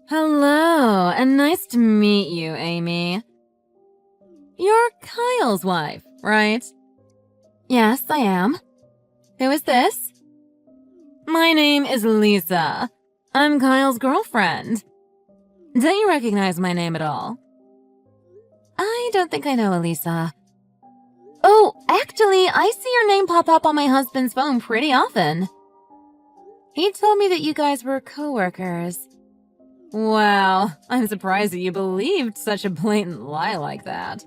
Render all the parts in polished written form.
Hello, and nice to meet you, Amy. You're Kyle's wife, right? Yes, I am. Who is this? My name is Lisa. I'm Kyle's girlfriend. Don't you recognize my name at all? I don't think I know Elisa. Oh, actually, I see your name pop up on my husband's phone pretty often. He told me that you guys were co-workers. Wow, I'm surprised that you believed such a blatant lie like that.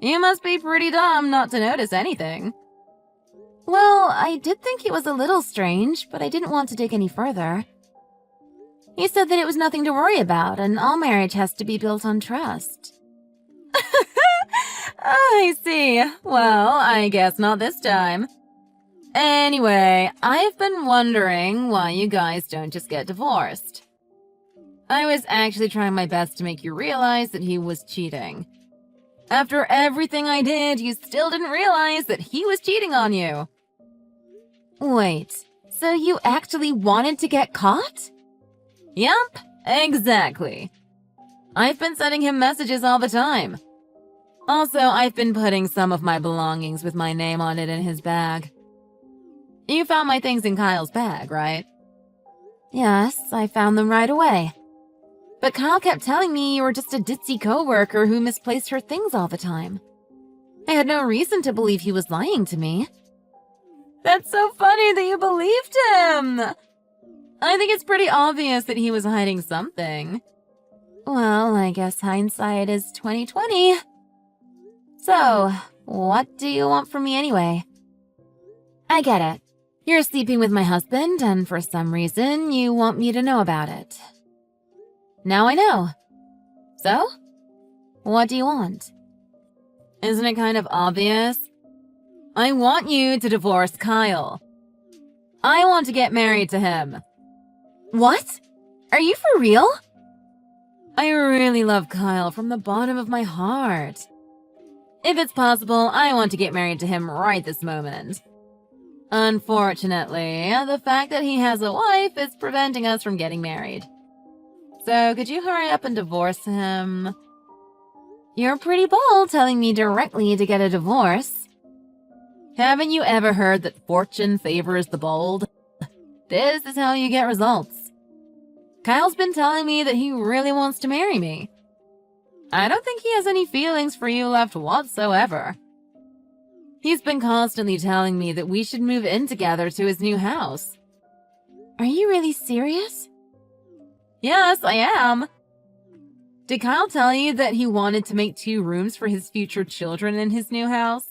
You must be pretty dumb not to notice anything. Well, I did think it was a little strange, but I didn't want to dig any further. He said that it was nothing to worry about, and all marriage has to be built on trust. I see. Well, I guess not this time. Anyway, I've been wondering why you guys don't just get divorced. I was actually trying my best to make you realize that he was cheating. After everything I did, you still didn't realize that he was cheating on you. Wait, so you actually wanted to get caught? Yup, exactly. I've been sending him messages all the time. Also, I've been putting some of my belongings with my name on it in his bag. You found my things in Kyle's bag, right? Yes, I found them right away. But Kyle kept telling me you were just a ditzy coworker who misplaced her things all the time. I had no reason to believe he was lying to me. That's so funny that you believed him! I think it's pretty obvious that he was hiding something. Well, I guess hindsight is 20/20. So, what do you want from me anyway? I get it. You're sleeping with my husband, and for some reason, you want me to know about it. Now I know. So? What do you want? Isn't it kind of obvious? I want you to divorce Kyle. I want to get married to him. What? Are you for real? I really love Kyle from the bottom of my heart. If it's possible, I want to get married to him right this moment. Unfortunately, the fact that he has a wife is preventing us from getting married. So could you hurry up and divorce him? You're pretty bold telling me directly to get a divorce. Haven't you ever heard that fortune favors the bold? This is how you get results. Kyle's been telling me that he really wants to marry me. I don't think he has any feelings for you left whatsoever. He's been constantly telling me that we should move in together to his new house. Are you really serious? Yes, I am. Did Kyle tell you that he wanted to make 2 rooms for his future children in his new house?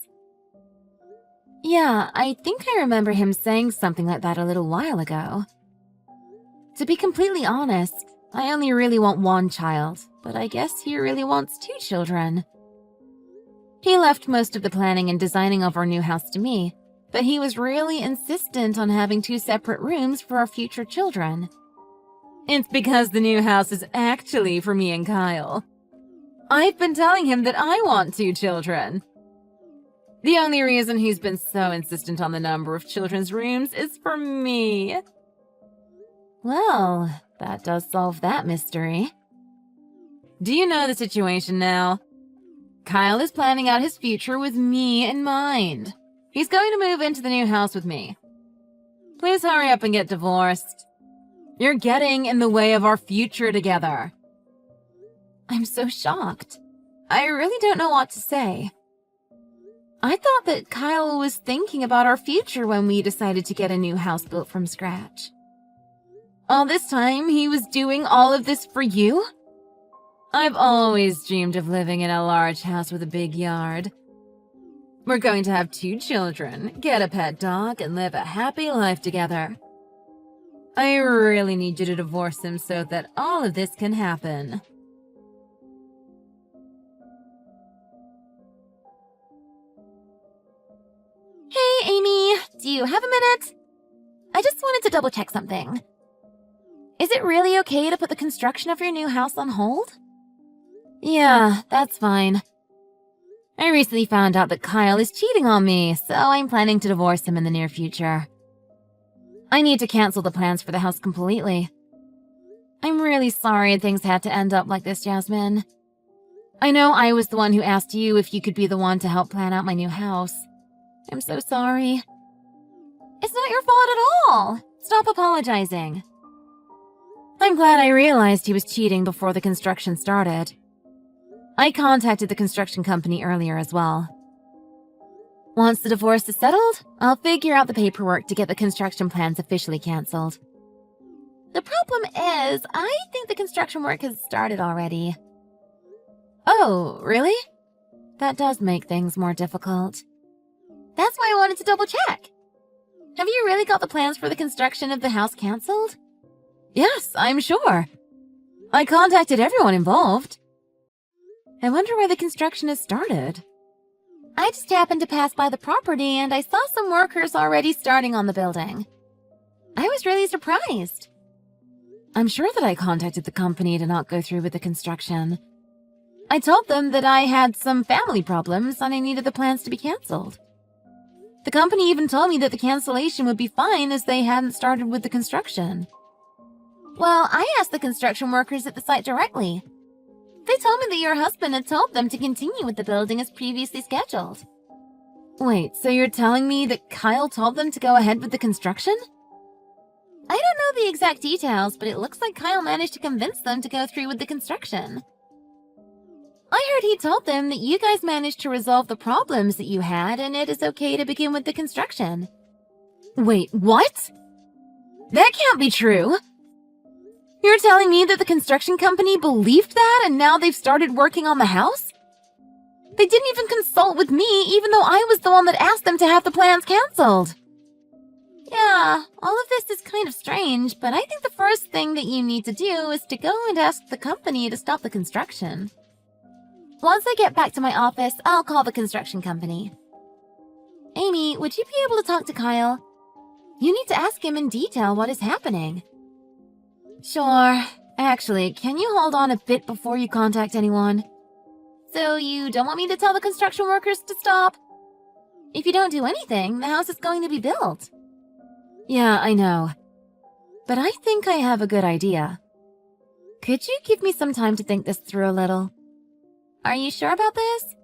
Yeah, I think I remember him saying something like that a little while ago. To be completely honest, I only really want 1 child, but I guess he really wants 2 children. He left most of the planning and designing of our new house to me, but he was really insistent on having 2 separate rooms for our future children. It's because the new house is actually for me and Kyle. I've been telling him that I want 2 children. The only reason he's been so insistent on the number of children's rooms is for me. Well, that does solve that mystery. Do you know the situation now? Kyle is planning out his future with me in mind. He's going to move into the new house with me. Please hurry up and get divorced. You're getting in the way of our future together. I'm so shocked. I really don't know what to say. I thought that Kyle was thinking about our future when we decided to get a new house built from scratch. All this time, he was doing all of this for you? I've always dreamed of living in a large house with a big yard. We're going to have 2 children, get a pet dog, and live a happy life together. I really need you to divorce him so that all of this can happen. Hey, Amy, do you have a minute? I just wanted to double check something. Is it really okay to put the construction of your new house on hold? Yeah, that's fine. I recently found out that Kyle is cheating on me, so I'm planning to divorce him in the near future. I need to cancel the plans for the house completely. I'm I'm really sorry things had to end up like this, Jasmine. I know I was the one who asked you if you could be the one to help plan out my new house. I'm so sorry. It's not your fault at all. Stop apologizing. I'm glad I realized he was cheating before the construction started. I contacted the construction company earlier as well. Once the divorce is settled, I'll figure out the paperwork to get the construction plans officially cancelled. The problem is, I think the construction work has started already. Oh, really? That does make things more difficult. That's why I wanted to double check. Have you really got the plans for the construction of the house cancelled? Yes, I'm sure. I contacted everyone involved. I wonder where the construction has started. I just happened to pass by the property and I saw some workers already starting on the building. I was really surprised. I'm sure that I contacted the company to not go through with the construction. I told them that I had some family problems and I needed the plans to be cancelled. The company even told me that the cancellation would be fine as they hadn't started with the construction. Well, I asked the construction workers at the site directly. They told me that your husband had told them to continue with the building as previously scheduled. Wait, so you're telling me that Kyle told them to go ahead with the construction? I don't know the exact details, but it looks like Kyle managed to convince them to go through with the construction. I heard he told them that you guys managed to resolve the problems that you had and it is okay to begin with the construction. Wait, what? That can't be true! You're telling me that the construction company believed that and now they've started working on the house? They didn't even consult with me even though I was the one that asked them to have the plans cancelled. Yeah, all of this is kind of strange, but I think the first thing that you need to do is to go and ask the company to stop the construction. Once I get back to my office, I'll call the construction company. Amy, would you be able to talk to Kyle? You need to ask him in detail what is happening. Sure. Actually, can you hold on a bit before you contact anyone? So you don't want me to tell the construction workers to stop? If you don't do anything, the house is going to be built. Yeah, I know. But I think I have a good idea. Could you give me some time to think this through a little? Are you sure about this?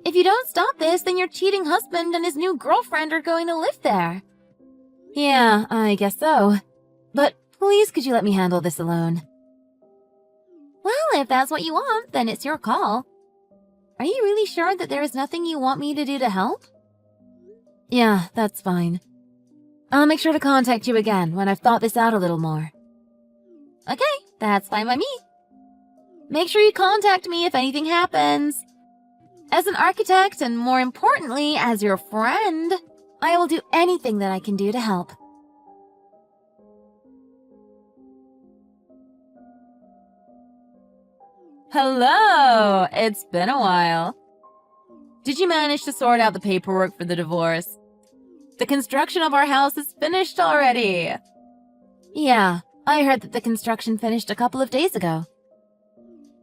If you don't stop this, then your cheating husband and his new girlfriend are going to live there. Yeah, I guess so. But please, could you let me handle this alone? Well, if that's what you want, then it's your call. Are you really sure that there is nothing you want me to do to help? Yeah, that's fine. I'll make sure to contact you again when I've thought this out a little more. Okay, that's fine by me. Make sure you contact me if anything happens. As an architect, and more importantly, as your friend, I will do anything that I can do to help. Hello! It's been a while. Did you manage to sort out the paperwork for the divorce? The construction of our house is finished already. Yeah, I heard that the construction finished a couple of days ago.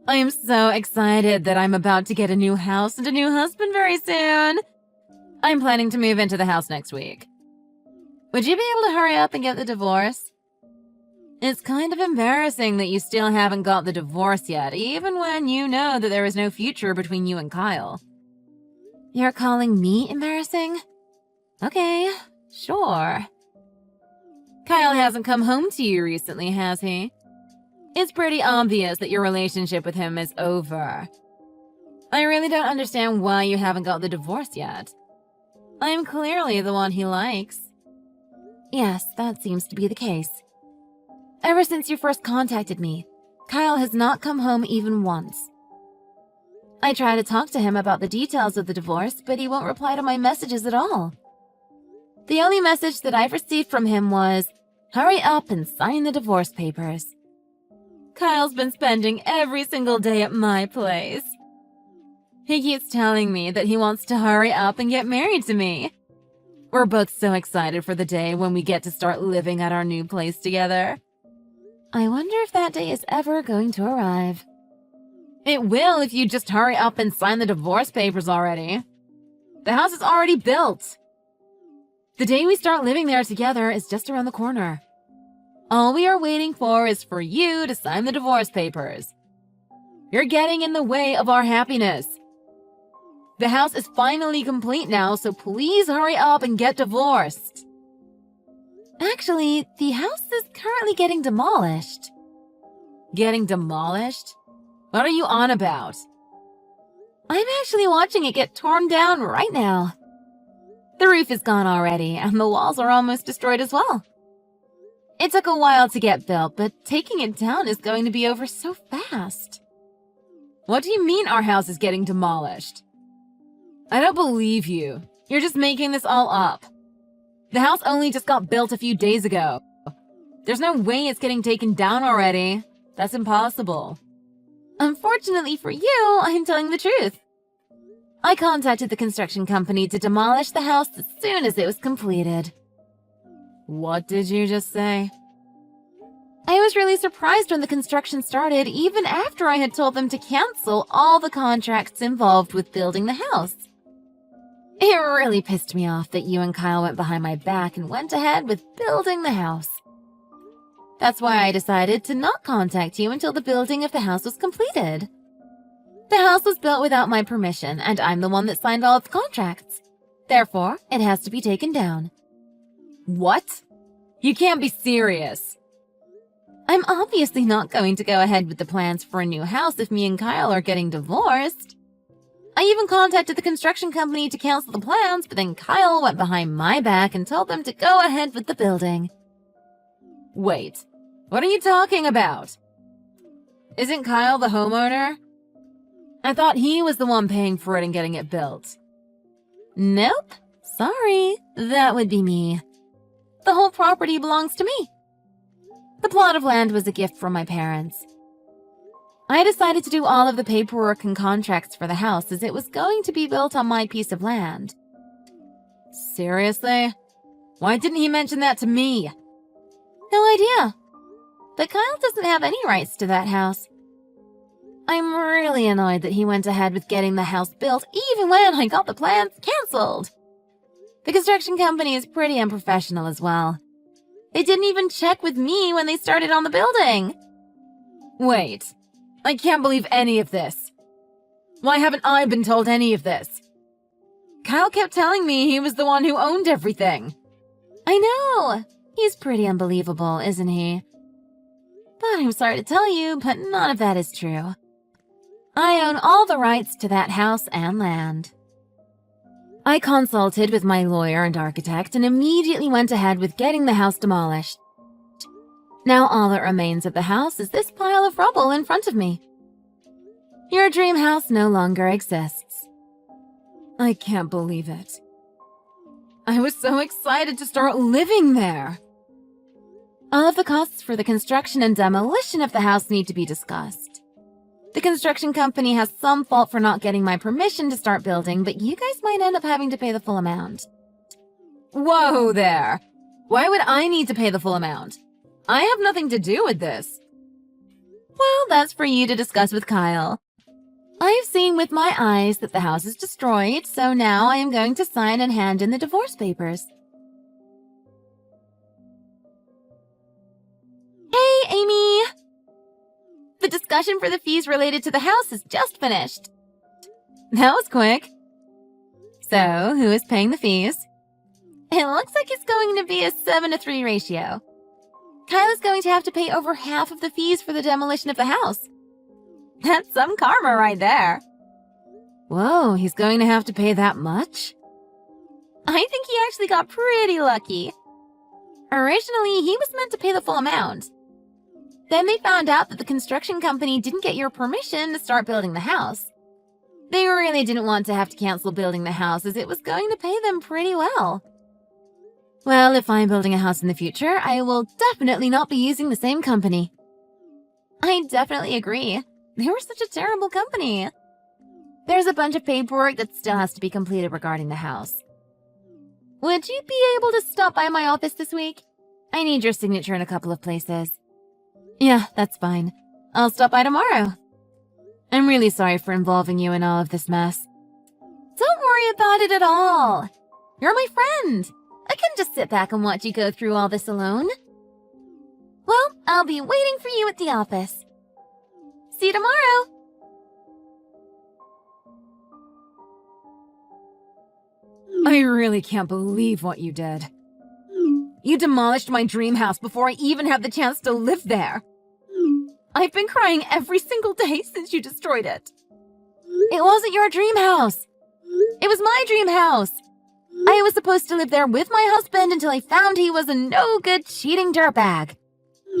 I am so excited that I'm about to get a new house and a new husband very soon. I'm planning to move into the house next week. Would you be able to hurry up and get the divorce? It's kind of embarrassing that you still haven't got the divorce yet, even when you know that there is no future between you and Kyle. You're calling me embarrassing? Okay, sure. Kyle hasn't come home to you recently, has he? It's pretty obvious that your relationship with him is over. I really don't understand why you haven't got the divorce yet. I'm clearly the one he likes. Yes, that seems to be the case. Ever since you first contacted me, Kyle has not come home even once. I try to talk to him about the details of the divorce, but he won't reply to my messages at all. The only message that I've received from him was, "Hurry up and sign the divorce papers." Kyle's been spending every single day at my place. He keeps telling me that he wants to hurry up and get married to me. We're both so excited for the day when we get to start living at our new place together. I wonder if that day is ever going to arrive. It will if you just hurry up and sign the divorce papers already. The house is already built. The day we start living there together is just around the corner. All we are waiting for is for you to sign the divorce papers. You're getting in the way of our happiness. The house is finally complete now, so please hurry up and get divorced. Actually, the house is currently getting demolished. Getting demolished? What are you on about? I'm actually watching it get torn down right now. The roof is gone already, and the walls are almost destroyed as well. It took a while to get built, but taking it down is going to be over so fast. What do you mean our house is getting demolished? I don't believe you. You're just making this all up. The house only just got built a few days ago. There's no way it's getting taken down already. That's impossible. Unfortunately for you, I'm telling the truth. I contacted the construction company to demolish the house as soon as it was completed. What did you just say? I was really surprised when the construction started, even after I had told them to cancel all the contracts involved with building the house. It really pissed me off that you and Kyle went behind my back and went ahead with building the house. That's why I decided to not contact you until the building of the house was completed. The house was built without my permission, and I'm the one that signed all of the contracts. Therefore, it has to be taken down. What? You can't be serious. I'm obviously not going to go ahead with the plans for a new house if me and Kyle are getting divorced. I even contacted the construction company to cancel the plans, but then Kyle went behind my back and told them to go ahead with the building. Wait, what are you talking about? Isn't Kyle the homeowner? I thought he was the one paying for it and getting it built. Nope, sorry, that would be me. The whole property belongs to me. The plot of land was a gift from my parents. I decided to do all of the paperwork and contracts for the house as it was going to be built on my piece of land. Seriously? Why didn't he mention that to me? No idea. But Kyle doesn't have any rights to that house. I'm really annoyed that he went ahead with getting the house built even when I got the plans canceled. The construction company is pretty unprofessional as well. They didn't even check with me when they started on the building. Wait, I can't believe any of this. Why haven't I been told any of this? Kyle kept telling me he was the one who owned everything. I know. He's pretty unbelievable, isn't he? But I'm sorry to tell you, but none of that is true. I own all the rights to that house and land. I consulted with my lawyer and architect and immediately went ahead with getting the house demolished. Now all that remains of the house is this pile of rubble in front of me. Your dream house no longer exists. I can't believe it. I was so excited to start living there. All of the costs for the construction and demolition of the house need to be discussed. The construction company has some fault for not getting my permission to start building, but you guys might end up having to pay the full amount. Whoa there! Why would I need to pay the full amount? I have nothing to do with this. Well, that's for you to discuss with Kyle. I've seen with my eyes that the house is destroyed, so now I am going to sign and hand in the divorce papers. Hey, Amy! The discussion for the fees related to the house is just finished. That was quick. So, who is paying the fees? It looks like it's going to be a 7-to-3 ratio. Kyle is going to have to pay over half of the fees for the demolition of the house. That's some karma right there. Whoa, he's going to have to pay that much? I think he actually got pretty lucky. Originally, he was meant to pay the full amount. Then they found out that the construction company didn't get your permission to start building the house. They really didn't want to have to cancel building the house as it was going to pay them pretty well. Well, if I'm building a house in the future, I will definitely not be using the same company. I definitely agree. They were such a terrible company. There's a bunch of paperwork that still has to be completed regarding the house. Would you be able to stop by my office this week? I need your signature in a couple of places. Yeah, that's fine. I'll stop by tomorrow. I'm really sorry for involving you in all of this mess. Don't worry about it at all. You're my friend. I couldn't just sit back and watch you go through all this alone. I'll be waiting for you at the office. See you tomorrow! I really can't believe what you did. You demolished my dream house before I even had the chance to live there. I've been crying every single day since you destroyed it. It wasn't your dream house. It was my dream house. I was supposed to live there with my husband until I found he was a no-good, cheating dirtbag.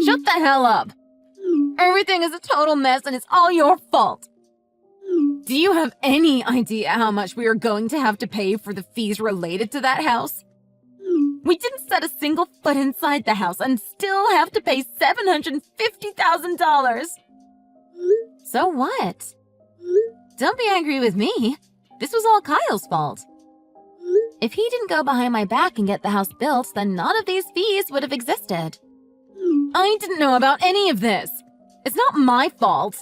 Shut the hell up. Everything is a total mess and it's all your fault. Do you have any idea how much we are going to have to pay for the fees related to that house? We didn't set a single foot inside the house and still have to pay $750,000. So what? Don't be angry with me. This was all Kyle's fault. If he didn't go behind my back and get the house built, then none of these fees would have existed. I didn't know about any of this. It's not my fault.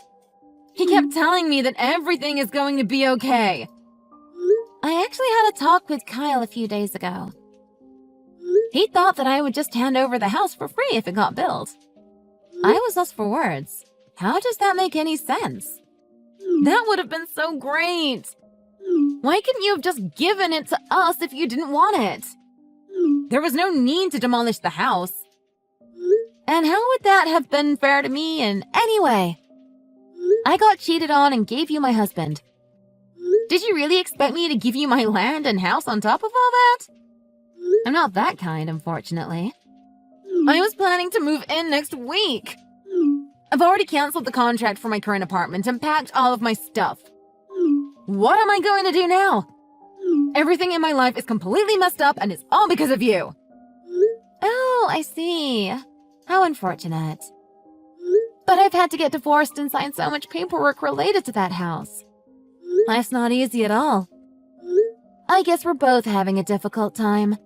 He kept telling me that everything is going to be okay. I actually had a talk with Kyle a few days ago. He thought that I would just hand over the house for free if it got built. I was lost for words. How does that make any sense? That would have been so great. Why couldn't you have just given it to us if you didn't want it? There was no need to demolish the house. And how would that have been fair to me in any way? I got cheated on and gave you my husband. Did you really expect me to give you my land and house on top of all that? I'm not that kind, unfortunately. I was planning to move in next week. I've already canceled the contract for my current apartment and packed all of my stuff. What am I going to do now? Everything in my life is completely messed up and it's all because of you. Oh, I see. How unfortunate. But I've had to get divorced and sign so much paperwork related to that house. Life's not easy at all. I guess we're both having a difficult time.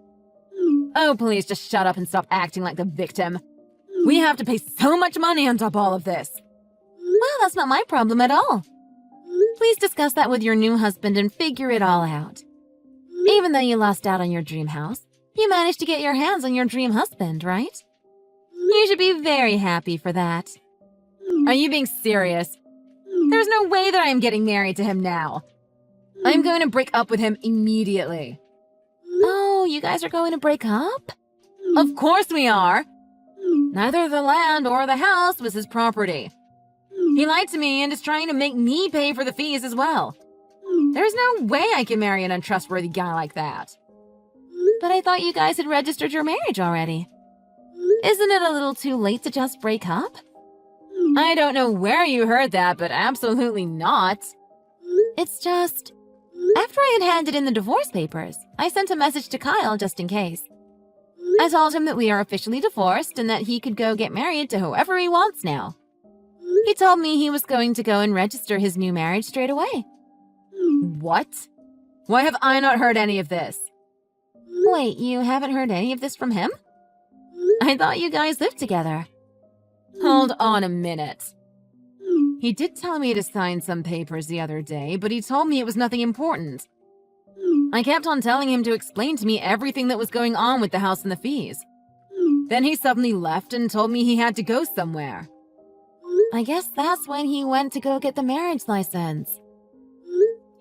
Oh, please just shut up and stop acting like the victim. We have to pay so much money on top of all of this. Well, that's not my problem at all. Please discuss that with your new husband and figure it all out. Even though you lost out on your dream house, you managed to get your hands on your dream husband, right? You should be very happy for that. Are you being serious? There's no way that I am getting married to him now. I'm going to break up with him immediately. Oh, you guys are going to break up? Of course we are. Neither the land or the house was his property. He lied to me and is trying to make me pay for the fees as well. There's no way I can marry an untrustworthy guy like that. But I thought you guys had registered your marriage already. Isn't it a little too late to just break up? I don't know where you heard that, but absolutely not. It's just... After I had handed in the divorce papers, I sent a message to Kyle just in case. I told him that we are officially divorced and that he could go get married to whoever he wants now. He told me he was going to go and register his new marriage straight away. What? Why have I not heard any of this? Wait, you haven't heard any of this from him? I thought you guys lived together. Hold on a minute. He did tell me to sign some papers the other day, but he told me it was nothing important. I kept on telling him to explain to me everything that was going on with the house and the fees. Then he suddenly left and told me he had to go somewhere. I guess that's when he went to go get the marriage license.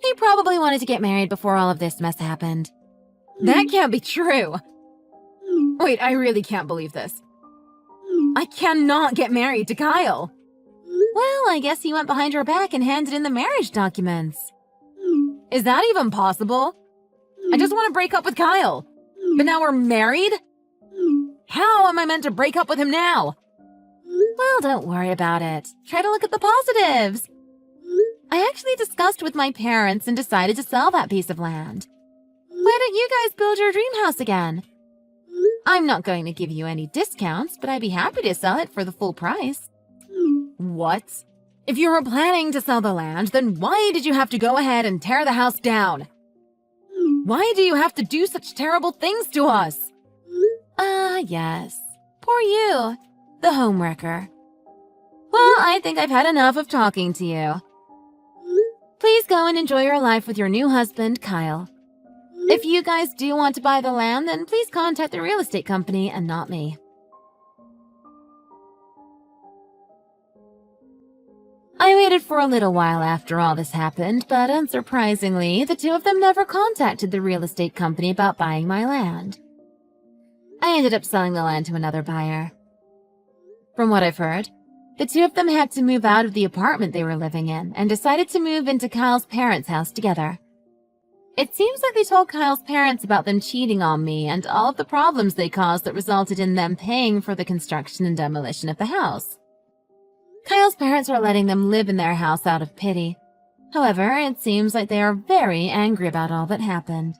He probably wanted to get married before all of this mess happened. That can't be true. Wait, I really can't believe this. I cannot get married to Kyle. Well, I guess he went behind her back and handed in the marriage documents. Is that even possible? I just want to break up with Kyle. But now we're married? How am I meant to break up with him now? Well, don't worry about it. Try to look at the positives. I actually discussed with my parents and decided to sell that piece of land. Why don't you guys build your dream house again? I'm not going to give you any discounts, but I'd be happy to sell it for the full price. What? If you were planning to sell the land, then why did you have to go ahead and tear the house down? Why do you have to do such terrible things to us? Yes. Poor you, the homewrecker. Well, I think I've had enough of talking to you. Please go and enjoy your life with your new husband, Kyle. If you guys do want to buy the land, then please contact the real estate company and not me. waited for a little while after all this happened, but unsurprisingly, the two of them never contacted the real estate company about buying my land. I ended up selling the land to another buyer. From what I've heard, the two of them had to move out of the apartment they were living in and decided to move into Kyle's parents' house together. It seems like they told Kyle's parents about them cheating on me and all of the problems they caused that resulted in them paying for the construction and demolition of the house. Kyle's parents were letting them live in their house out of pity. However, it seems like they are very angry about all that happened.